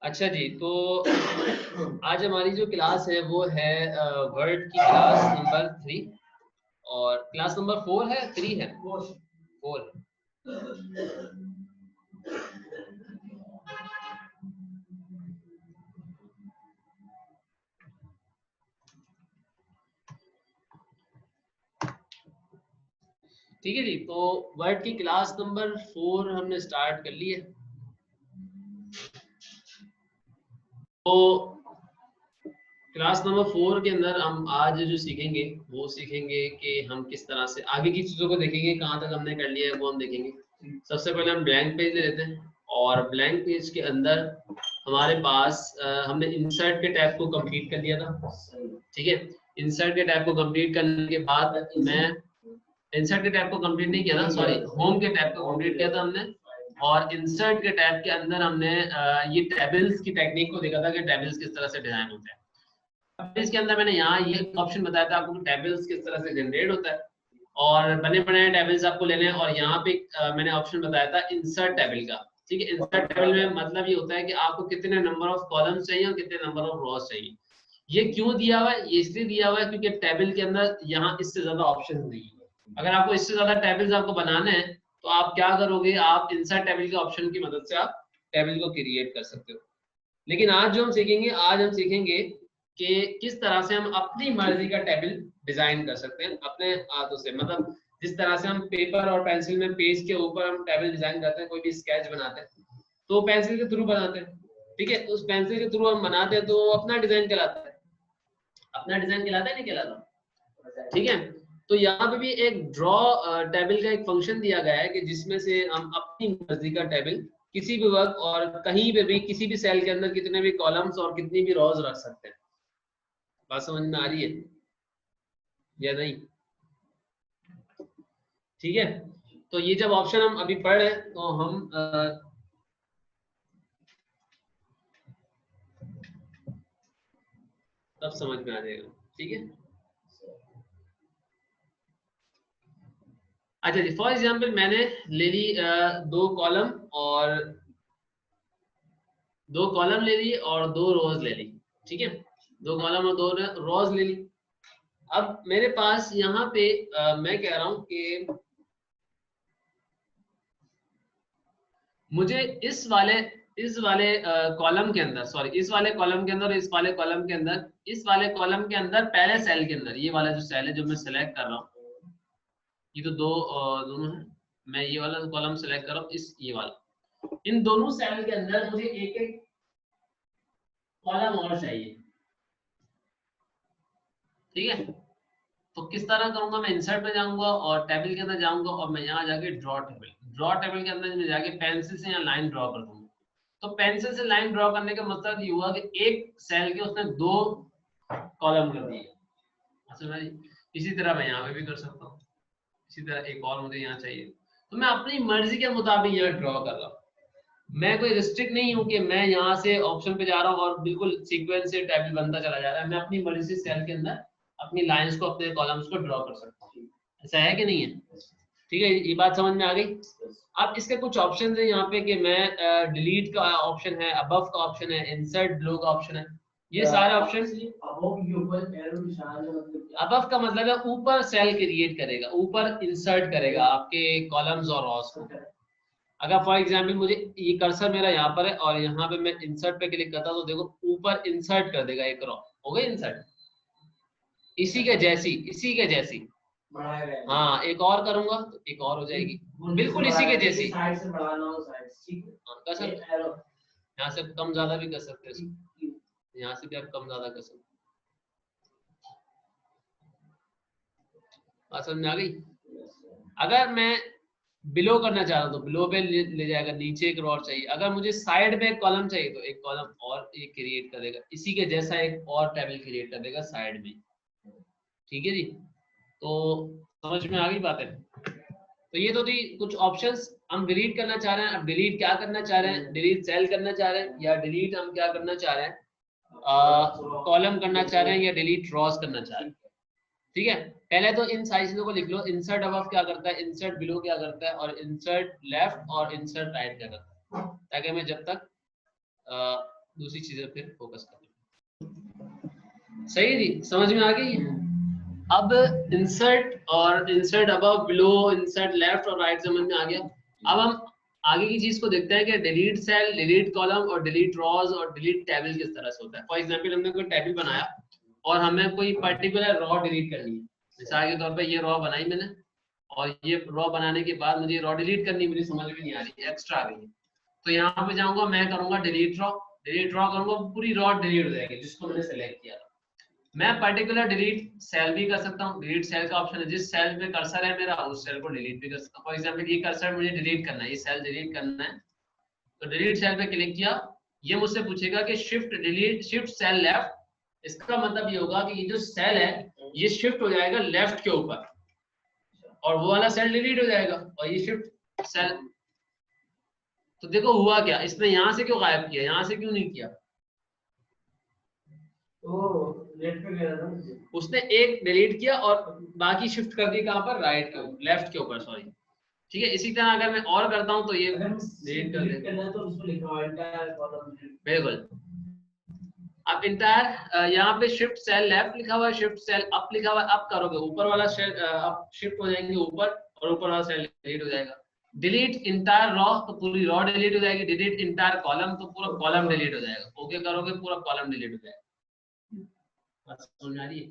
अच्छा जी, तो आज हमारी जो क्लास है वो है वर्ड की क्लास नंबर 3 और क्लास नंबर 4 है 3 है 4 है। ठीक है जी, तो वर्ड की क्लास नंबर 4 हमने स्टार्ट कर ली है। तो क्लास नंबर 4 के अंदर हम आज जो सीखेंगे वो सीखेंगे कि हम किस तरह से आगे की चीज़ों को देखेंगे, कहाँ तक हमने कर लिया है वो हम देखेंगे। सबसे पहले हम ब्लैंक पेज ले लेते हैं और ब्लैंक पेज के अंदर हमारे पास हमने इंसर्ट के टैब को कंप्लीट कर लिया था। ठीक है, इंसर्ट के टैब को कंप्लीट करने के बाद मैं इंसर्ट के टैब को कंप्लीट नहीं किया था, सॉरी, होम के टैब को कंप्लीट किया था हमने। और इंसर्ट के टैब के अंदर हमने ये टेबल्स की टेक्निक को देखा था कि टेबल्स किस तरह से डिजाइन होते हैं। इसके अंदर मैंने यहाँ ये ऑप्शन बताया था आपको कि टेबल्स किस तरह से जनरेट होता है और बने बनाए टेबल्स आपको लेने हैं। और यहाँ पे मैंने ऑप्शन बताया था इंसर्ट टेबल का। ठीक है, इंसर्ट टेबल में मतलब ये होता है कि आपको कितने नंबर ऑफ कॉलम्स चाहिए और कितने नंबर ऑफ रोज चाहिए। ये क्यों दिया हुआ है? ये इसलिए दिया हुआ है क्योंकि टेबल के अंदर यहाँ इससे ज्यादा ऑप्शन नहीं है। अगर आपको इससे ज्यादा टेबल्स आपको बनाने हैं तो आप क्या करोगे, आप इंसर्ट टेबल के ऑप्शन की मदद से आप टेबल को क्रिएट कर सकते हो। लेकिन आज जो हम सीखेंगे, आज हम सीखेंगे कि किस तरह से हम अपनी मर्जी का टेबल डिजाइन कर सकते हैं अपने हाथों से। मतलब जिस तरह से हम पेपर और पेंसिल में पेज के ऊपर हम टेबल डिजाइन करते हैं, कोई भी स्केच बनाते हैं तो पेंसिल के थ्रू बनाते हैं। ठीक है, उस पेंसिल के थ्रू हम बनाते हैं तो अपना डिजाइन कहलाता है। अपना डिजाइन कहलाता है, नहीं कहलाता? ठीक है, तो यहाँ पे भी एक ड्रॉ टेबल का एक फंक्शन दिया गया है कि जिसमें से हम अपनी मर्जी का टेबल किसी भी वक्त और कहीं पे भी किसी भी सेल के अंदर कितने भी कॉलम्स और कितनी भी रोज रख सकते हैं। बात समझ में आ रही है या नहीं? ठीक है, तो ये जब ऑप्शन हम अभी पढ़ रहे हैं तो हम तब समझ में आ जाएगा। ठीक है, अच्छा जी, फॉर एग्जाम्पल मैंने ले ली दो कॉलम ले ली और दो रोज ले ली। ठीक है, दो कॉलम और दो रोज ले ली। अब मेरे पास यहाँ पे मैं कह रहा हूं कि मुझे इस वाले कॉलम के अंदर, सॉरी, इस वाले कॉलम के अंदर, इस वाले कॉलम के अंदर, इस वाले कॉलम के अंदर पहले सेल के अंदर, ये वाला जो सेल है जो मैं सिलेक्ट कर रहा हूँ, ये तो दोनों है। मैं ये वाला कॉलम सिलेक्ट कर रहा हूँ, इस ये वाला, इन दोनों सेल के अंदर मुझे एक एक कॉलम और चाहिए। ठीक है, तो किस तरह करूंगा, मैं इंसर्ट में जाऊंगा और टेबल के अंदर जाऊंगा और मैं यहाँ जाके ड्रॉ टेबल के अंदर मैं जाके पेंसिल से यहाँ लाइन ड्रॉ कर दूंगा। तो पेंसिल से लाइन ड्रॉ करने का मतलब ये हुआ कि एक सेल के उसने दो कॉलम कर दिए। अच्छा भाई, इसी तरह मैं यहाँ पे भी कर सकता हूँ। इसी तरह एक और मुझे यहाँ चाहिए, तो मैं अपनी मर्जी के मुताबिक यहाँ ड्रॉ कर रहा हूँ। मैं कोई रिस्ट्रिक्ट नहीं हूँ कि मैं यहाँ से ऑप्शन पे जा रहा हूँ और बिल्कुल सीक्वेंस से टेबल बनता चला जा रहा है। मैं अपनी मर्जी से सेल के अंदर अपनी लाइंस को, अपने कॉलम्स को ड्रॉ कर सकता हूँ। ऐसा है कि नहीं है? ठीक है, ये बात समझ में आ गई। अब इसके कुछ ऑप्शन है यहाँ पे कि मैं डिलीट का ऑप्शन है, अबव का ऑप्शन है, इंसर्ट ब्लो का ऑप्शन है। ये सारे ऑप्शन, अबव का मतलब है ऊपर सेल क्रिएट करेगा, ऊपर इंसर्ट करेगा आपके कॉलम्स और रॉस को। अगर फॉर एग्जाम्पल मुझे ये कर्सर मेरा यहाँ पर है और यहाँ पे मैं इंसर्ट पे क्लिक करता हूँ तो देखो ऊपर इंसर्ट कर देगा एक रॉ, हो गई इंसर्ट। इसी के जैसी हाँ, एक और करूंगा तो एक और हो जाएगी बिल्कुल इसी के जैसी। साइड से बढ़ाना हो, साइड से कर सकते, यहाँ से कम ज्यादा भी कर सकते हैं, यहाँ से भी आप कम ज्यादा कर सकते हैं। बात समझ में आ गई? अगर मैं बिलो करना चाह रहा हूँ तो बिलो पे ले जाएगा, नीचे एक रॉ चाहिए। अगर मुझे साइड में एक कॉलम चाहिए तो एक कॉलम और ये क्रिएट कर देगा, इसी के जैसा एक और टेबल क्रिएट कर देगा साइड में। ठीक है जी, तो समझ में आ गई बात है? तो ये तो थी कुछ ऑप्शंस। हम डिलीट करना चाह रहे हैं, अब डिलीट क्या करना चाह रहे हैं, डिलीट सेल करना चाह रहे हैं या डिलीट हम क्या करना चाह रहे हैं, कॉलम करना चाह रहे हैं या डिलीट रॉस करना चाह रहे हैं। ठीक है, पहले तो इन सारी चीजों को लिख लो। इंसर्ट अबव क्या करता है, इंसर्ट बिलो क्या करता है, और इंसर्ट लेफ्ट और इंसर्ट राइट क्या करता है, ताकि मैं जब तक दूसरी चीजें फिर फोकस करें। सही जी, समझ में आ गई। अब इंसर्ट और insert above below, insert left और राइट समझ में आ गया। अब हम आगे की चीज को देखते हैं कि डिलीट सेल, डिलीट कॉलम और डिलीट रॉज और डिलीट टेबल किस तरह से होता है। फॉर एग्जांपल हमने कोई टेबल बनाया और हमें कोई पर्टिकुलर रॉ डिलीट करनी है। मिसाल के तौर पर ये रॉ बनाई मैंने और ये रॉ बनाने के बाद मुझे रॉ डिलीट करनी, मुझे समझ में नहीं आ रही, एक्स्ट्रा आ गई है, तो यहाँ पे जाऊंगा, मैं करूंगा डिलीट रॉ। डिलीट रॉ करूंगा, पूरी रॉ डिलीट हो जाएगी जिसको मैंने सेलेक्ट किया था। मैं पर्टिकुलर डिलीट सेल भी कर सकता हूँ। डिलीट सेल का ऑप्शन है, जिस सेल पे कर्सर है मेरा उस सेल को डिलीट भी कर सकता हूँ। फॉर एग्जांपल ये कर्सर मुझे डिलीट करना है, ये सेल डिलीट करना है, तो डिलीट सेल पे क्लिक किया। ये मुझसे पूछेगा कि shift delete, shift cell left. इसका मतलब ये होगा कि ये जो सेल है ये शिफ्ट हो जाएगा लेफ्ट के ऊपर और वो वाला सेल डिलीट हो जाएगा और ये शिफ्ट सेल। तो देखो हुआ क्या, इसने यहाँ से क्यों गायब किया, यहाँ से क्यों नहीं किया? उसने एक डिलीट किया और बाकी शिफ्ट कर दी कहाँ पर, राइट के ऊपर, लेफ्ट के ऊपर, सॉरी। ठीक है, इसी तरह अगर मैं और करता हूँ तो ये डिलीट कर देगा, तो उसमें लिखा हुआ इंटायर कॉलम। बिल्कुल। अब इंटायर यहाँ पे शिफ्ट सेल लेफ्ट लिखा हुआ है, शिफ्ट सेल अप लिखा हुआ है, अप करोगे ऊपर वाला सेल अप शिफ्ट हो जाएंगे ऊपर और ऊपर वाला सेल डिलीट हो जाएगा। डिलीट इंटायर रॉ तो पूरी रॉ डिलीट हो जाएगी। डिलीट इंटायर कॉलम तो पूरा कॉलम डिलीट हो जाएगा। ओके करोगे पूरा कॉलम डिलीट हो जाएगा। समझ आ रही है?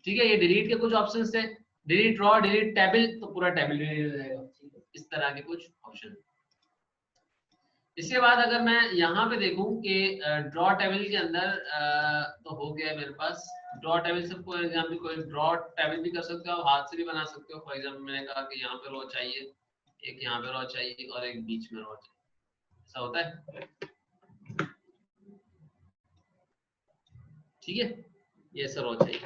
ठीक है, ये डिलीट के कुछ ऑप्शंस थे। डिलीट रॉ, डिलीट टेबल तो पूरा टेबल डिलीट हो जाएगा। इस तरह के कुछ ऑप्शन। इसके बाद अगर मैं यहाँ पे देखूं कि ड्रॉ टेबल के अंदर तो हो गया मेरे पास ड्रॉ टेबल। सब फॉर एग्जांपल कोई ड्रॉ टेबल भी कर सकते हो, हाथ से भी बना सकते हो। फॉर एग्जांपल मैंने कहा कि यहाँ पे रो चाहिए, एक यहाँ पे रो चाहिए और एक बीच में रो चाहिए, ऐसा होता है। ठीक है, ये सब रो चाहिए।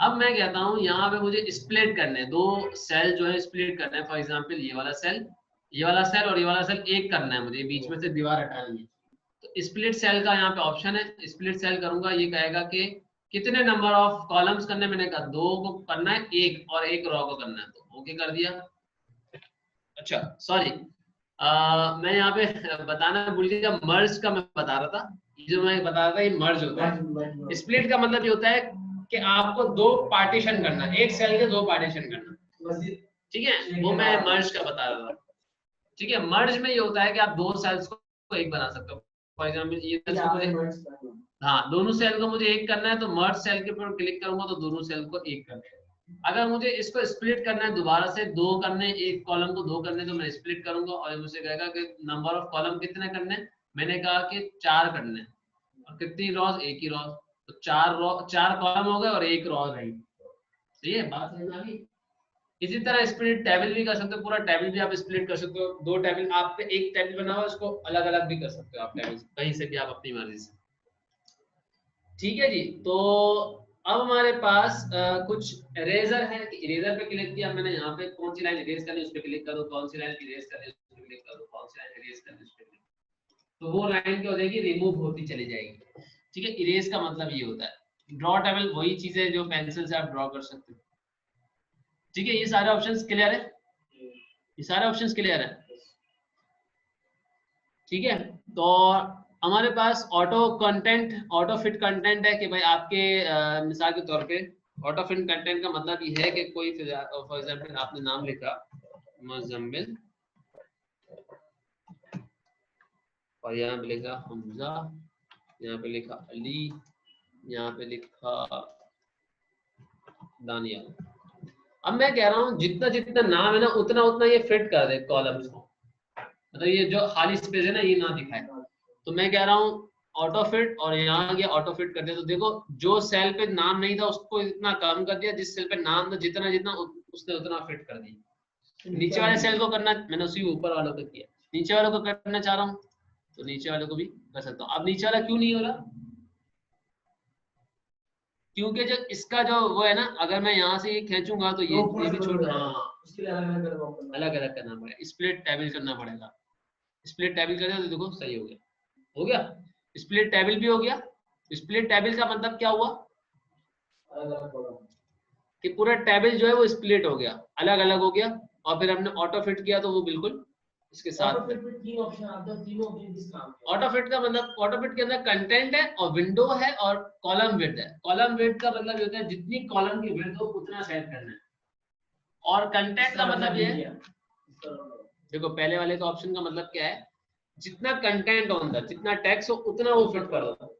अब मैं कहता हूँ यहाँ पे मुझे स्प्लिट करने, दो सेल जो है स्प्लिट करना है। फॉर एग्जांपल ये वाला सेल, ये वाला सेल और ये वाला सेल एक करना है मुझे, बीच में से दीवार हटानी है। तो स्प्लिट सेल का यहाँ पे ऑप्शन है, स्प्लिट सेल करूंगा। ये कहेगा कि कितने नंबर ऑफ कॉलम्स करने, मैंने कहा दो को करना है, एक और एक रो को करना है, तो ओके कर दिया। अच्छा सॉरी, मैं यहाँ पे बताना भूल गया, मर्ज का मैं बता रहा था। ये जो मैं बता रहा था ये मर्ज होता है। स्प्लिट का मतलब ये होता है कि आपको दो पार्टीशन करना, एक सेल के दो पार्टीशन करना। ठीक है, वो मैं मर्ज का बता रहा था। ठीक है, मर्ज में ये होता है कि आप दो सेल्स को एक बना सकते हो। फॉर एग्जांपल ये मुझे, हाँ दोनों सेल को मुझे एक करना है तो मर्ज सेल के ऊपर क्लिक करूंगा तो दोनों सेल को एक करना है। अगर मुझे इसको स्प्लिट करना है दोबारा से, दो करने, एक कॉलम को दो करने, तो मैं स्प्लिट करूंगा और मुझे कहेगा कि नंबर ऑफ कॉलम कितने करने, मैंने कहा कि 4 करने और कितनी रॉज, एक ही रॉज, तो 4 कॉलम हो गए और एक रॉज रही। सही है, बात समझ आ गई। इसी तरह स्प्लिट टेबल भी कर सकते हो, पूरा टेबल भी आप स्प्लिट कर सकते हो। दो टेबल, आपने एक टेबल बना हुआ उसको अलग अलग भी कर सकते हो आप, टेबल कहीं से भी आप अपनी मर्जी से। ठीक है जी, तो अब हमारे पास कुछ इरेजर है कि इरेजर पे क्लिक किया मैंने, यहाँ पे कौन सी लाइन इरेज करनी है उस पे क्लिक करो, कौन सी लाइन इरेज करनी है उस पे क्लिक करो, कौन सी लाइन इरेज करनी है उस पे क्लिक करो, तो वो लाइन क्या हो जाएगी, रिमूव होती चली जाएगी। ठीक है, इरेज का मतलब ये होता है। ड्रॉ टेबल वही चीज है जो पेंसिल से आप ड्रॉ कर सकते हो। ठीक है, ये सारे ऑप्शंस क्लियर है, ये सारे ऑप्शंस क्लियर है। ठीक है, तो हमारे पास auto content, auto fit content है कि भाई आपके मिसाल के तौर पे ऑटो फिट कंटेंट का मतलब ये है कि कोई फॉर एग्जांपल आपने नाम लिखा मुजम्मिल और यहाँ पे लिखा हमजा, यहाँ पे लिखा अली, यहाँ पे लिखा दानिया। अब मैं कह रहा हूँ जितना जितना नाम है ना उतना उतना ये फिट कर दे कॉलम्स को, मतलब ये जो खाली स्पेस है ना ये ना दिखाए। तो मैं कह रहा हूँ ऑटो फिट और यहाँ गया ऑटो फिट कर दिया, तो देखो जो सेल पे नाम नहीं था उसको इतना कम कर दिया, जिस सेल पे नाम था जितना जितना उसने उतना फिट कर दिया। नीचे वाले सेल को करना, मैंने उसी ऊपर वालों को किया, नीचे वालों को करना चाह रहा हूँ तो नीचे वालों को भी कर सकता हूँ। अब नीचे वाला क्यों नहीं हो रहा, क्योंकि जो इसका जो वो है ना, अगर मैं यहाँ से ये खींचूंगा तो ये भी छोड़, हाँ उसके लिए अलग अलग करना पड़ेगा, स्प्लिट टेबल करना पड़ेगा। स्प्लिट टेबल कर दिया तो देखो सही हो गया, हो गया स्प्लिट टेबल भी हो गया। स्प्लिट टेबल का मतलब क्या हुआ कि पूरा टेबल जो है वो स्प्लिट हो गया, अलग अलग हो गया, और फिर हमने ऑटो फिट किया तो वो बिल्कुल इसके साथ में तीन ऑप्शन आते हैं, तीनों ऑप्शन किस नाम के? ऑटो फिट का मतलब ऑटो फिट के अंदर कंटेंट है और विंडो है और कॉलम विड्थ है। कॉलम विड्थ का मतलब ये होता है जितनी कॉलम की विड्थ हो उतना सेट करना है, और कंटेंट का मतलब ये है, देखो पहले वाले का ऑप्शन का मतलब क्या है, जितना कंटेंट हो अंदर, जितना टेक्स्ट हो उतना वो फिट कर दो।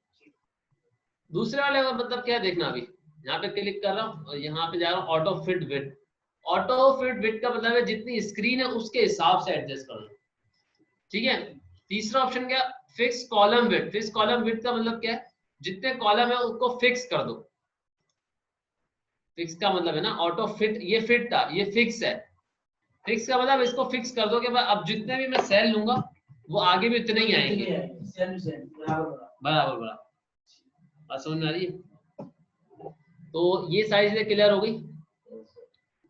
दूसरे वाले का मतलब क्या है देखना, अभी यहाँ पे क्लिक कर रहा हूँ और यहाँ पे जा रहा हूँ auto fit width. Auto fit width का मतलब है जितनी स्क्रीन है उसके हिसाब से एडजस्ट कर दो, ठीक है। तीसरा ऑप्शन क्या, fix column width. Fix column width का मतलब क्या है, जितने कॉलम है उसको फिक्स कर दो। फिक्स का मतलब है ना, ऑटो फिट, ये फिट था, ये फिक्स है। फिक्स का मतलब इसको फिक्स कर दो कि अब जितने भी मैं सेल लूंगा वो आगे भी उतने ही आएंगे, बराबर बराबर। बात समझ में आ रही है? तो ये सारी चीजें क्लियर हो गई,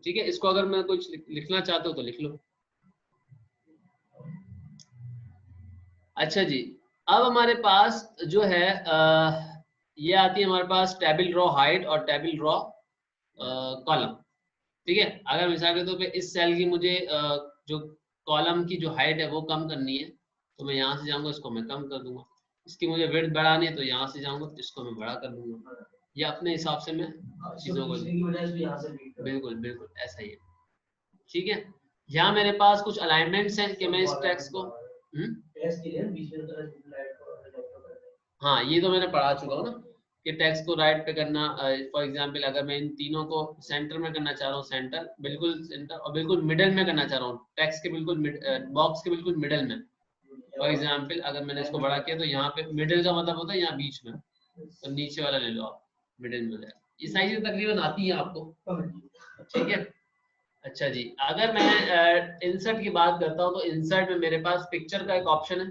ठीक है। इसको अगर मैं कुछ लिखना चाहता हूँ तो लिख लो। अच्छा जी, अब हमारे पास जो है ये आती है हमारे पास टेबल रो हाइट और टेबल रो कॉलम, ठीक है। अगर मिसाल के तौर पे इस सेल की मुझे जो कॉलम की जो हाइट है वो कम करनी है, तो मैं यहाँ से जाऊंगा, इसको मैं कम कर दूंगा। इसकी मुझे विड्थ बढ़ानी है तो यहाँ से जाऊंगा, इसको मैं बड़ा कर दूंगा। ये अपने हिसाब से मैं चीजों को, बिल्कुल बिल्कुल ऐसा ही है, ठीक है। यहाँ मेरे पास कुछ अलाइनमेंट्स हैं कि मैं इस टेक्स्ट को हाँ ये तो मैंने पढ़ा चुका हूँ ना कि टेक्स्ट को राइट पे करना। फॉर एग्जांपल अगर मैं इन तीनों को सेंटर में करना चाह रहा हूँ, सेंटर बिल्कुल सेंटर, और बिल्कुल मिडल में करना चाह रहा हूँ, टेक्स्ट के बिल्कुल बॉक्स के बिल्कुल मिडल में। फॉर एग्जांपल अगर मैंने इसको बड़ा किया तो यहाँ पे मिडल का मतलब होता है यहाँ बीच में, तो नीचे वाला ले लो आप, मिडल में। ये सारी चीजें तकरीबन आती है आपको, ठीक है। अच्छा जी, अगर मैं इंसर्ट की बात करता हूँ तो इंसर्ट में मेरे पास पिक्चर का एक ऑप्शन है,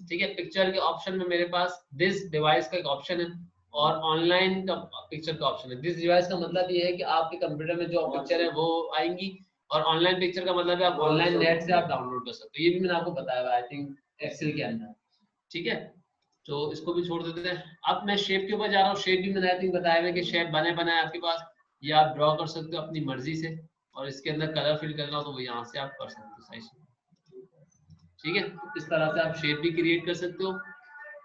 ठीक है। पिक्चर के ऑप्शन में मेरे पास दिस डिवाइस का एक ऑप्शन है और ऑनलाइन का पिक्चर का ऑप्शन है। दिस डिवाइस का मतलब ये है कि आपके कंप्यूटर में जो पिक्चर है वो आएंगी, और ऑनलाइन पिक्चर का मतलब है आप ऑनलाइन नेट से आप डाउनलोड कर सकते हो। ये भी मैंने आपको बताया आई थिंक एक्सेल के अंदर, ठीक है। तो इसको भी छोड़ देते हैं। अब मैं शेप के ऊपर जा रहा हूँ। शेप भी मैंने आई थिंक बताया हुआ है कि शेप बने बनाए आपके पास, ये आप ड्रॉ कर सकते हो अपनी मर्जी से, और इसके अंदर कलर फिल करना हो तो वो यहाँ से आप कर सकते हो साइज, ठीक है। इस तरह से आप शेप भी क्रिएट कर सकते हो।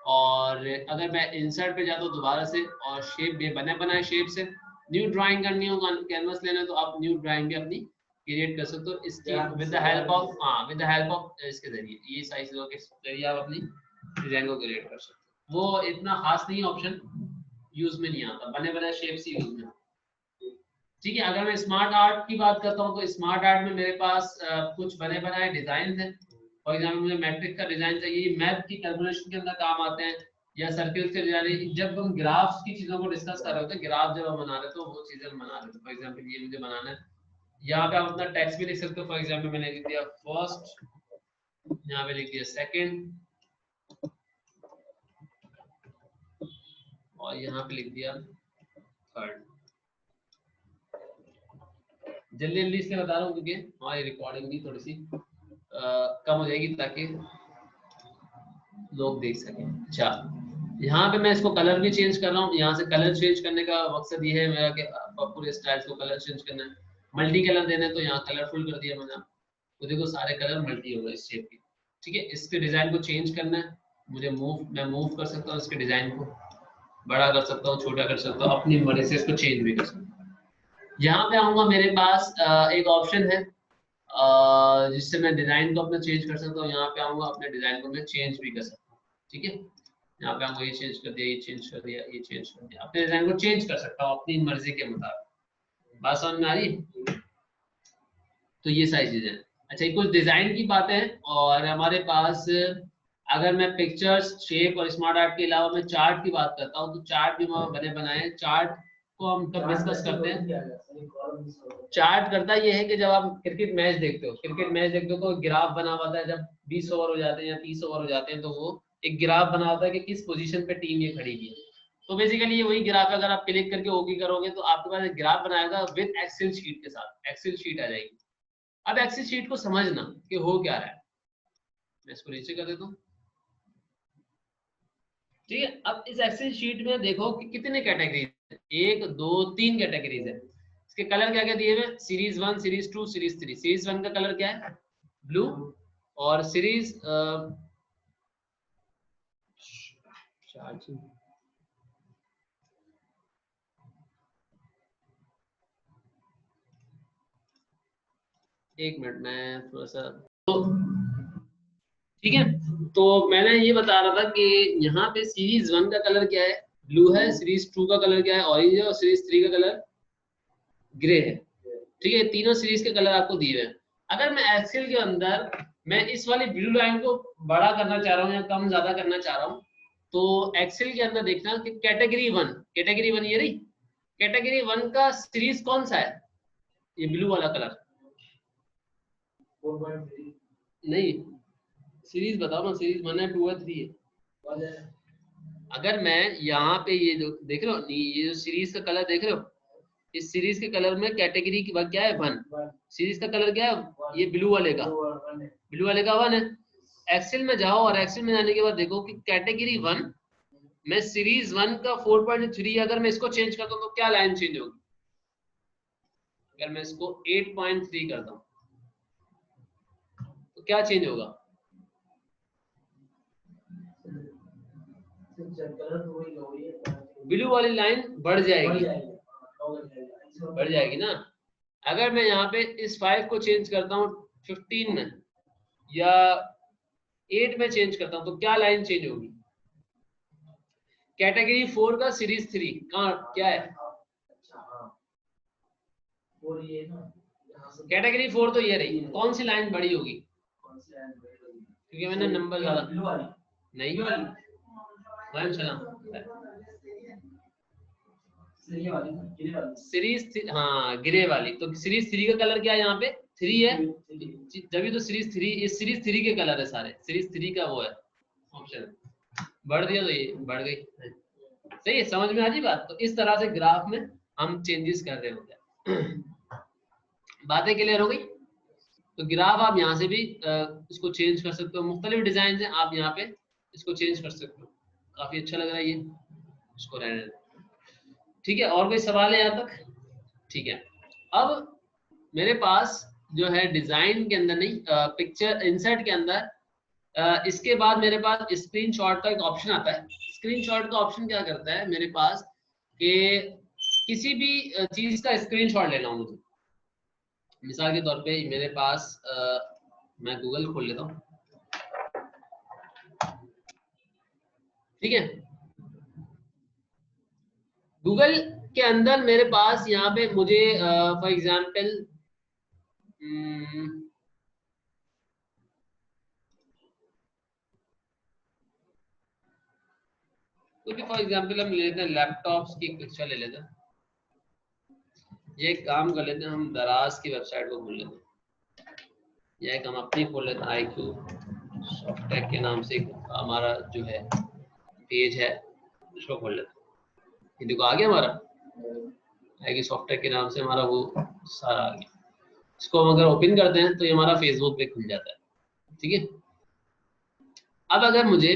और अगर मैं इंसर्ट पे जाता हूँ दोबारा से और शेप भी बने बनाए शेप से न्यू ड्राइंग करनी हो, कैनवस लेना है तो आप न्यू ड्राइंग भी अपनी क्रिएट कर सकते हो इसकी with the help of, with the help of इसके जरिए, ये सारी चीजों के जरिए आप अपनी डिजाइन को क्रिएट कर सकते हो। वो इतना खास नहीं ऑप्शन यूज में नहीं आता, बने बनाए शेप से यूज में, ठीक है। अगर मैं स्मार्ट आर्ट की बात करता हूँ तो स्मार्ट आर्ट में मेरे पास कुछ बने बनाए डिजाइन है। फॉर एग्जाम्पल मुझे मैट्रिक का डिजाइन चाहिए, मैथ की कैलकुलेशन के अंदर काम आते हैं, या सर्किल्स के डिजाइन। जब हम ग्राफ्स की चीजों को डिस्कस कर रहे होते हैं, ग्राफ जब हम बना रहे तो वो चीजें हम बना रहे थे। फॉर एग्जाम्पल ये मुझे बनाना है, यहाँ पे आप अपना टेक्स्ट भी लिख सकते हो। फॉर एग्जाम्पल मैंने लिख दिया फर्स्ट, यहाँ पे लिख दिया सेकेंड, और यहाँ पे लिख दिया थर्ड। जल्दी जल्दी इसलिए बता रहा हूँ क्योंकि हमारी रिकॉर्डिंग भी थोड़ी सी कम हो जाएगी ताकि लोग देख सकें। अच्छा, यहाँ पे मैं इसको कलर भी चेंज कर रहा हूँ। यहाँ से कलर चेंज करने का मकसद ये है मेरा कि पूरे स्टाइल्स को कलर चेंज करना है, मल्टी कलर देना है, तो यहाँ कलरफुल कर दिया मैंने। तो देखो सारे कलर मल्टी हो गए इस शेप की, ठीक है। इसके डिजाइन को चेंज करना है मुझे, मैं मूव कर सकता हूँ इसके डिजाइन को, बड़ा कर सकता हूँ, छोटा कर सकता हूँ, अपनी मर्जी से इसको चेंज भी कर सकता हूँ। यहाँ पे आऊंगा, मेरे पास एक ऑप्शन है जिससे मैं डिजाइन को अपना चेंज कर सकता हूँ। यहाँ पे आऊंगा, अपने डिजाइन को मैं चेंज भी कर सकता हूँ, ठीक है। यहाँ पे आऊंगा, ये चेंज कर दिया, ये चेंज कर दिया, ये चेंज कर दिया, अपने डिजाइन को चेंज कर सकता हूँ अपनी मर्जी के मुताबिक। बात समझ में आ रही? तो ये सारी चीजें। अच्छा, ये कुछ डिजाइन की बातें हैं। और हमारे पास अगर मैं पिक्चर्स, शेप और स्मार्ट आर्ट के अलावा मैं चार्ट की बात करता हूँ तो चार्ट भी बने बनाए हैं। चार्ट को हम कब डिस्कस करते हैं? चार्ट करता ये है कि जब आप क्रिकेट मैच देखते हो, तो ग्राफ बना हुआ था, जब 20 ओवर हो जाते हैं या 30 ओवर हो जाते हैं तो वो एक ग्राफ बना होता है कि किस पोजीशन पे टीम ये खड़ी है। तो बेसिकली ये वही ग्राफ, अगर आप क्लिक करके ओके करोगे तो आपके पास एक ग्राफ बनाएगा विद एक्सेल शीट के साथ, एक्सेल शीट आ जाएगी। अब एक्सेल शीट को समझना कि हो क्या रहा है, मैं इसको नीचे कर देता हूँ, ठीक है। अब इस एक्सेल शीट में देखो कि कितने कैटेगरीज है, 1 2 3 कैटेगरीज है। इसके कलर क्या क्या दिए हुए? Series 1, series 2, series 3। सीरीज 1 का कलर क्या है? ब्लू, और सीरीज एक मिनट में थोड़ा सा, तो ठीक है। तो मैंने ये बता रहा था कि यहाँ पे सीरीज 1 का कलर क्या है, ब्लू है, सीरीज 2 का कलर क्या है, ऑरेंज है, और सीरीज 3 का कलर ग्रे है। ठीक है, तीनों सीरीज के कलर आपको दिए हुए हैं। अगर मैं एक्सेल के अंदर मैं इस वाली ब्लू लाइन को बड़ा करना चाह रहा हूँ या कम ज्यादा करना चाह रहा हूँ, तो एक्सेल के अंदर देखना कि कैटेगरी वन ये रही, कैटेगरी 1 का सीरीज कौन सा है, ये ब्लू वाला कलर। 4.3 नहीं, सीरीज बताओ ना, सीरीज 1 है, 2 है, 3 है। अगर मैं यहाँ पे ये जो देख रहे हो, ये जो सीरीज का कलर देख रहे हो, इस सीरीज के कलर में कैटेगरी की क्या है, 1। सीरीज का कलर क्या है, ये ब्लू वाले का 1 है। एक्सेल में जाओ और एक्सेल में जाने के बाद देखो कि कैटेगरी 1 में सीरीज 1 का 4.3, अगर मैं इसको चेंज करता हूँ तो क्या लाइन चेंज होगी। अगर मैं इसको 8.3 करता हूँ तो क्या चेंज होगा, ब्लू वाली लाइन बढ़ जाएगी ना। अगर मैं यहाँ पे इस 5 को चेंज करता हूँ 15 में या 8 में चेंज करता हूँ तो क्या लाइन चेंज होगी, कैटेगरी 4 का सीरीज 3 कहाँ क्या है, कैटेगरी 4 तो ये रही, कौन सी लाइन बड़ी होगी, क्योंकि मैंने नंबर ज्यादा नहीं, सीरीज, हाँ ग्रे वाली, तो सीरीज 3 का कलर क्या है, यहाँ पे 3 है, जब तो सीरीज 3, ये सीरीज 3 के कलर है सारे, सीरीज 3 का वो है ऑप्शन, बढ़ दिया तो ये बढ़ गई। सही है, समझ में आ गई बात। तो इस तरह से ग्राफ में हम चेंजेस कर रहे होते हैं। बातें क्लियर हो गई। तो ग्राफ आप यहाँ से भी इसको चेंज कर सकते हो, मुख्तलिफ डिजाइन है, आप यहाँ पे इसको चेंज कर सकते हो। काफी अच्छा लग रहा है ये, इसको रहने दो। ठीक है, और कोई सवाल है यहाँ तक। ठीक है, अब मेरे पास जो है डिजाइन के अंदर नहीं, पिक्चर इंसर्ट के अंदर इसके बाद मेरे पास स्क्रीनशॉट का एक ऑप्शन आता है। स्क्रीनशॉट का ऑप्शन क्या करता है मेरे पास कि किसी भी चीज का स्क्रीनशॉट लेना हो मुझे, मिसाल के तौर पे मेरे पास मैं गूगल खोल लेता हूँ, ठीक है। गूगल के अंदर मेरे पास यहाँ पे मुझे फॉर एग्जांपल क्योंकि फॉर एग्जांपल हम ले लेते हैं लैपटॉप्स की पिक्चर ले लेते हैं। ये एक काम कर लेते हैं, हम दराज की वेबसाइट को खोल लेते हैं, या एक हम अपनी खोल लेते हैं, IQ सॉफ्टटेक के नाम से हमारा जो है पेज है, उसको खोल लेते हैं। ये देखो आ गया हमारा IQ सॉफ्टटेक के नाम से हमारा वो सारा आ गया। इसको हम अगर ओपन करते हैं तो ये हमारा फेसबुक पे खुल जाता है, ठीक है। अब अगर मुझे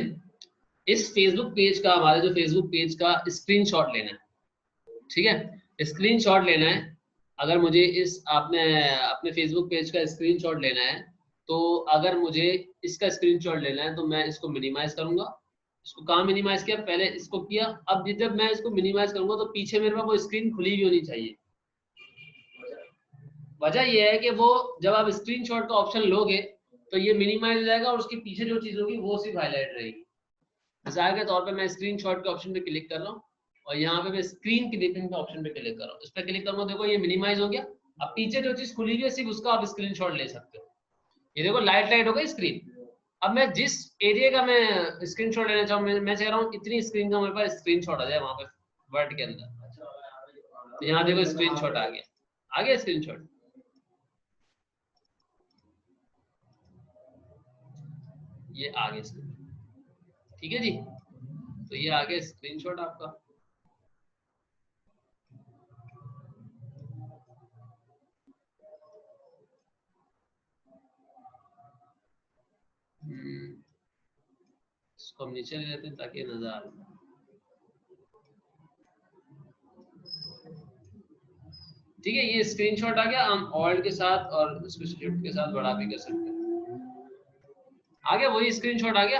इस फेसबुक पेज का, हमारे जो फेसबुक पेज का स्क्रीनशॉट लेना है, ठीक है, स्क्रीनशॉट लेना है, अगर मुझे इस आपने अपने फेसबुक पेज का स्क्रीनशॉट लेना है, तो अगर मुझे इसका स्क्रीनशॉट लेना है तो मैं इसको मिनिमाइज करूंगा। इसको कहाँ मिनिमाइज किया, पहले इसको किया, अब जब मैं इसको मिनिमाइज करूंगा तो पीछे मेरे पास वो स्क्रीन खुली भी होनी चाहिए। वजह यह है कि वो जब आप स्क्रीनशॉट का ऑप्शन लोगे तो ये मिनिमाइज हो जाएगा और उसके पीछे जो चीज होगी वो सिर्फ हाईलाइट रहेगी। मिसाल के तौर पे मैं स्क्रीनशॉट के ऑप्शन पे क्लिक कर रहा हूँ और यहाँ पे मैं स्क्रीन क्लिपिंग के ऑप्शन पे क्लिक कर रहा हूँ, इस पर क्लिक करूंगा, देखो ये मिनिमाइज हो गया। अब पीछे जो चीज खुली हुई है सिर्फ उसका आप स्क्रीनशॉट ले सकते हो। ये देखो लाइट हो गई स्क्रीन। अब मैं जिस एरिया का मैं स्क्रीनशॉट लेना चाहूँ, मैं चाह रहा हूँ इतनी स्क्रीन का मेरे पास स्क्रीनशॉट आ जाए वहां पे वर्ड के अंदर। तो यहाँ देखो स्क्रीनशॉट आ गया स्क्रीनशॉट। ये आ गया स्क्रीन, ठीक है जी। तो ये आ गया स्क्रीनशॉट आपका। इसको हम नीचे ले लेते हैं ताकि नजर आ रहा। ठीक है, ये स्क्रीनशॉट आ गया। हम ऑल्ट के साथ और इसको शिफ्ट के साथ बड़ा भी कर सकते हैं। आ गया, वही स्क्रीनशॉट आ गया।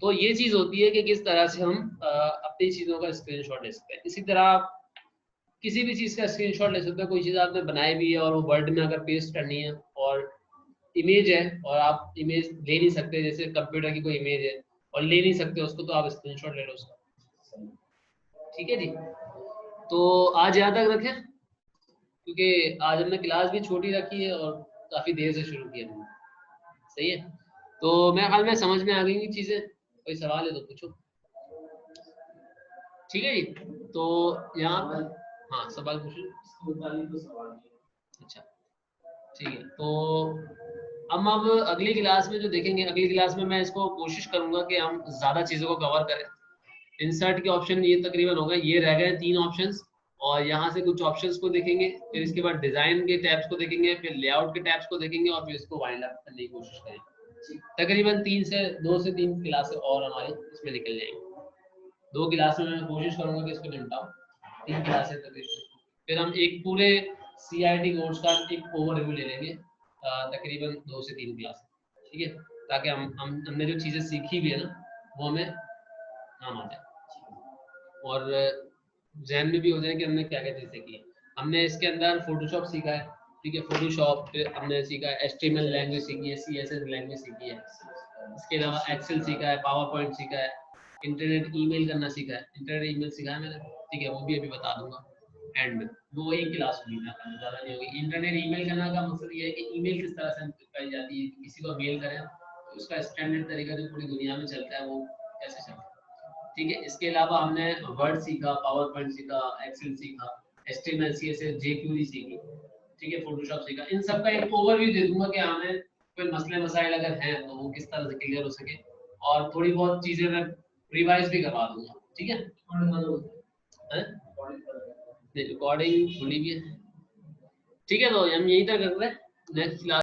तो ये चीज होती है कि किस तरह से हम अपनी चीजों का स्क्रीनशॉट ले सकते हैं। इसी तरह आप किसी भी चीज का स्क्रीनशॉट ले सकते हैं। कोई चीज आपने बनाई भी है और वो वर्ड में अगर पेस्ट करनी है और इमेज है और आप इमेज ले नहीं सकते, जैसे कंप्यूटर की कोई इमेज है और ले नहीं सकते उसको, तो आप स्क्रीनशॉट ले लो उसका। ठीक है जी। तो आज यहाँ तक रखें, क्योंकि आज हमने क्लास भी छोटी रखी है और काफी देर से शुरू किया हमने। सही है। तो मेरे ख्याल में समझ में आ गई चीजें। कोई सवाल है तो पूछो। ठीक है जी। तो यहाँ पर हाँ सवाल पूछो। अच्छा ठीक है। तो हम अब अगली क्लास में जो देखेंगे, अगली क्लास में मैं इसको कोशिश करूंगा कि हम ज्यादा चीजों को कवर करें। इंसर्ट के ऑप्शन ये तकरीबन हो गए, ये रह गए 3 ऑप्शंस, और यहाँ से कुछ ऑप्शंस को देखेंगे, फिर इसके बाद डिजाइन के टैब्स को देखेंगे, फिर लेआउट के टैब्स को देखेंगे और फिर इसको वाइंड अप करने की कोशिश करेंगे। तकरीबन 2 से 3 क्लासें और हमारी इसमें निकल जाएंगी। 2 क्लास में मैं कोशिश करूंगा कि इसको निपटाऊं, 3 क्लासें तकरीबन। फिर हम एक पूरे CIT कोर्स का एक ओवरव्यू ले लेंगे, तकरीबन 2 से 3 क्लास। ठीक है, ताकि हमने जो चीजें सीखी भी है ना वो हमें काम आ जाए और जहन में भी हो जाए कि हमने क्या क्या चीजें सीखी है। हमने इसके अंदर फोटोशॉप सीखा है। ठीक है, फोटोशॉप, फिर हमने सीखा है HTML लैंग्वेज सीखी है, CSS लैंग्वेज सीखी है। इसके अलावा एक्सेल सीखा है, पावर पॉइंट सीखा है, इंटरनेट ईमेल करना सीखा है। इंटरनेट ईमेल सीखा है मैंने। ठीक है, वो भी अभी बता दूंगा एंड में। वो एक क्लास होगी, ज़्यादा नहीं होगी। इंटरनेट ईमेल करना का मकसद ये है कि ईमेल किस तरह से करी जाती है, किसी को मेल करें तो उसका स्टैंडर्ड तरीका जो पूरी दुनिया में चलता है वो कैसे चलता है। ठीक है, इसके अलावा हमने वर्ड सीखा, पावर पॉइंट सीखा, एक्सेल सीखा, HTML CSS jQuery सीखी। ठीक है, फोटोशॉप सीखा। इन सब का एक ओवरव्यू दे दूंगा कि हमें कोई मसले मसाइल अगर हैं तो वो किस तरह से क्लियर हो सके, और थोड़ी बहुत चीजें मैं रिवाइज भी करवा दूंगा। ठीक है, रिकॉर्डिंग खुली भी है। ठीक है, तो हम यहीं तक करते हैं। Next class